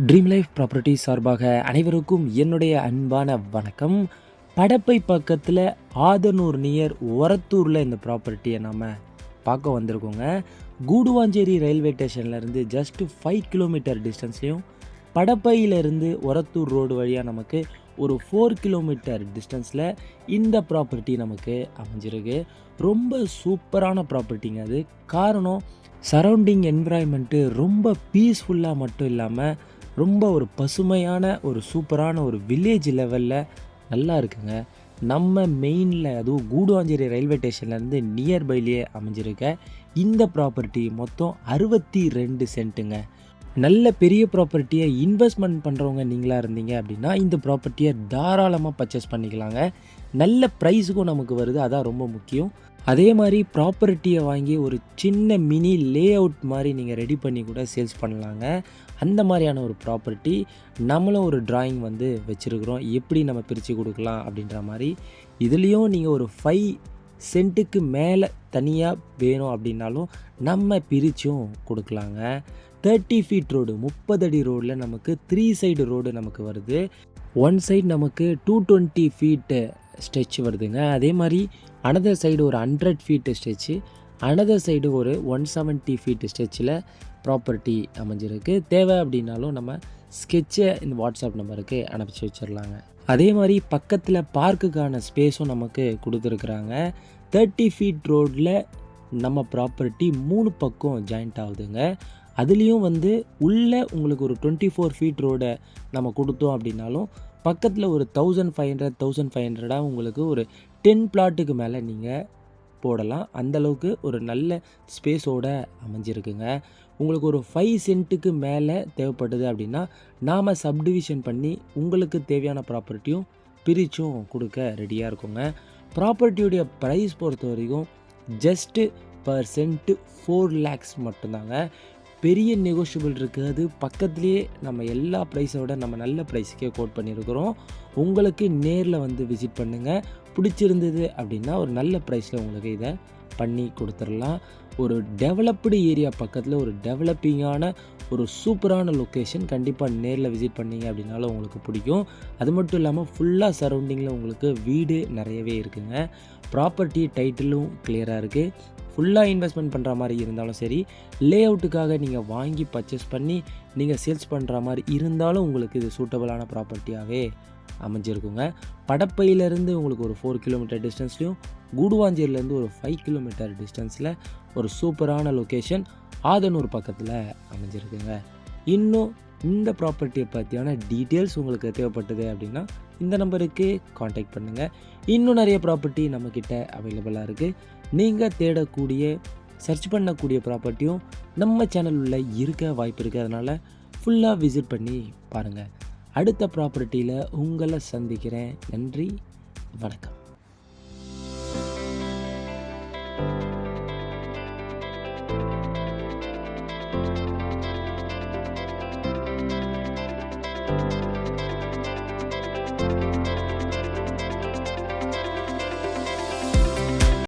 Dream life properties சார்பாக அனைவருக்கும் என்னுடைய அன்பான வணக்கம். படப்பை பக்கத்தில் ஆதனூர் நியர் ஒரத்தூரில் இந்த ப்ராப்பர்ட்டியை நாம் பார்க்க வந்திருக்கோங்க. கூடுவாஞ்சேரி ரயில்வே ஸ்டேஷன்லேருந்து ஜஸ்ட்டு 5 கிலோமீட்டர் டிஸ்டன்ஸ்லேயும், படப்பையிலேருந்து ஒரத்தூர் ரோடு வழியாக நமக்கு ஒரு 4 கிலோமீட்டர் டிஸ்டன்ஸில் இந்த ப்ராப்பர்ட்டி நமக்கு அமைஞ்சிருக்கு. ரொம்ப சூப்பரான ப்ராப்பர்ட்டிங்க அது. காரணம், சரௌண்டிங் என்விரான்மெண்ட்டு ரொம்ப பீஸ்ஃபுல்லாக மட்டும் இல்லாமல் ரொம்ப ஒரு பசுமையான ஒரு சூப்பரான ஒரு வில்லேஜ் லெவலில் நல்லா இருக்குங்க. நம்ம மெயினில், அதுவும் கூடுவாஞ்சேரி ரயில்வே ஸ்டேஷன்லேருந்து நியர்பைலேயே அமைஞ்சிருக்க இந்த ப்ராப்பர்ட்டி மொத்தம் 62 சென்ட்டுங்க. நல்ல பெரிய ப்ராப்பர்ட்டியை இன்வெஸ்ட்மெண்ட் பண்ணுறவங்க நீங்களாக இருந்தீங்க அப்படின்னா இந்த ப்ராப்பர்ட்டியை தாராளமாக பர்ச்சேஸ் பண்ணிக்கலாங்க. நல்ல ப்ரைஸுக்கும் நமக்கு வருது, அதான் ரொம்ப முக்கியம். அதே மாதிரி ப்ராப்பர்ட்டியை வாங்கி ஒரு சின்ன மினி லே அவுட் மாதிரி நீங்கள் ரெடி பண்ணி கூட சேல்ஸ் பண்ணலாங்க. அந்த மாதிரியான ஒரு ப்ராப்பர்ட்டி நம்மளும் ஒரு ட்ராயிங் வச்சுருக்குறோம், எப்படி நம்ம பிரித்து கொடுக்கலாம் அப்படின்ற மாதிரி. இதுலேயும் நீங்கள் ஒரு 5 சென்ட்டுக்கு மேலே தனியாக வேணும் அப்படின்னாலும் நம்ம பிரித்தும் கொடுக்கலாங்க. 30 ஃபீட் ரோடு, 30 அடி ரோடில் நமக்கு 3 சைடு ரோடு நமக்கு வருது. 1 சைடு நமக்கு 220 ஃபீட்டு ஸ்ட்ரெச் வருதுங்க. அதே மாதிரி அனதர் சைடு ஒரு 100 ஃபீட்டு ஸ்ட்ரெச்சு, அனதர் சைடு ஒரு 170 ஃபீட்டு ஸ்ட்ரெச்சில் ப்ராப்பர்ட்டி அமைஞ்சிருக்கு. தேவை அப்படின்னாலும் நம்ம ஸ்கெட்சை இந்த வாட்ஸ்அப் நம்பருக்கு அனுப்பிச்சி வச்சிடலாங்க. அதே மாதிரி பக்கத்தில் பார்க்குக்கான ஸ்பேஸும் நமக்கு கொடுத்துருக்குறாங்க. 30 ஃபீட் ரோடில் நம்ம ப்ராப்பர்ட்டி 3 பக்கம் ஜாயிண்ட் ஆகுதுங்க. அதுலேயும் உள்ளே உங்களுக்கு ஒரு 24 ஃபீட் ரோடை நம்ம கொடுத்தோம் அப்படின்னாலும் பக்கத்தில் ஒரு 1500 உங்களுக்கு ஒரு 10 பிளாட்டுக்கு மேலே நீங்கள் போடலாம். அந்தளவுக்கு ஒரு நல்ல ஸ்பேஸோடு அமைஞ்சிருக்குங்க. உங்களுக்கு ஒரு 5 சென்ட்டுக்கு மேலே தேவைப்படுது அப்படின்னா நாம் சப்டிவிஷன் பண்ணி உங்களுக்கு தேவையான ப்ராப்பர்ட்டியும் பிரித்தும் கொடுக்க ரெடியாக இருக்குங்க. ப்ராப்பர்ட்டியுடைய ப்ரைஸ் பொறுத்த வரைக்கும் ஜஸ்ட்டு பர் சென்ட்டு 4 lakhs மட்டும்தாங்க. பெரிய நெகோஷியபிள் இருக்காது. பக்கத்துலேயே நம்ம எல்லா ப்ரைஸோட நம்ம நல்ல ப்ரைஸுக்கே கோட் பண்ணியிருக்கிறோம். உங்களுக்கு நேரில் விசிட் பண்ணுங்கள். பிடிச்சிருந்தது அப்படின்னா ஒரு நல்ல ப்ரைஸில் உங்களுக்கு இதை பண்ணி கொடுத்துடலாம். ஒரு டெவலப்டு ஏரியா பக்கத்தில் ஒரு டெவலப்பிங்கான ஒரு சூப்பரான லொக்கேஷன். கண்டிப்பாக நேரில் விசிட் பண்ணிங்க அப்படின்னாலும் உங்களுக்கு பிடிக்கும். அது மட்டும் இல்லாமல் ஃபுல்லாக சரௌண்டிங்கில் உங்களுக்கு வீடு நிறையவே இருக்குங்க. ப்ராப்பர்ட்டி டைட்டிலும் கிளியராக இருக்குது. ஃபுல்லாக இன்வெஸ்ட்மெண்ட் பண்ணுற மாதிரி இருந்தாலும் சரி, லே அவுட்டுக்காக நீங்கள் வாங்கி பர்ச்சேஸ் பண்ணி நீங்கள் சேல்ஸ் பண்ணுற மாதிரி இருந்தாலும் உங்களுக்கு இது சூட்டபிளான ப்ராப்பர்ட்டியாகவே அமைஞ்சிருக்குங்க. படப்பையிலேருந்து உங்களுக்கு ஒரு 4 கிலோமீட்டர் டிஸ்டன்ஸ்லையும், கூடுவாஞ்சேரியிலேருந்து ஒரு 5 கிலோமீட்டர் டிஸ்டன்ஸில் ஒரு சூப்பரான லொக்கேஷன் ஆதனூர் பக்கத்தில் அமைஞ்சிருக்குங்க. இன்னும் இந்த ப்ராப்பர்ட்டியை பற்றியான டீட்டெயில்ஸ் உங்களுக்கு தேவைப்பட்டது அப்படின்னா இந்த நம்பருக்கு காண்டாக்ட் பண்ணுங்கள். இன்னும் நிறைய ப்ராப்பர்ட்டி நம்மக்கிட்ட அவைலபிளாக இருக்குது. நீங்கள் தேடக்கூடிய, சர்ச் பண்ணக்கூடிய ப்ராப்பர்ட்டியும் நம்ம சேனலில் இருக்க வாய்ப்பு இருக்குது. அதனால் ஃபுல்லாக விசிட் பண்ணி பாருங்கள். அடுத்த ப்ராப்பர்ட்டியில் உங்களை சந்திக்கிறேன். நன்றி, வணக்கம்.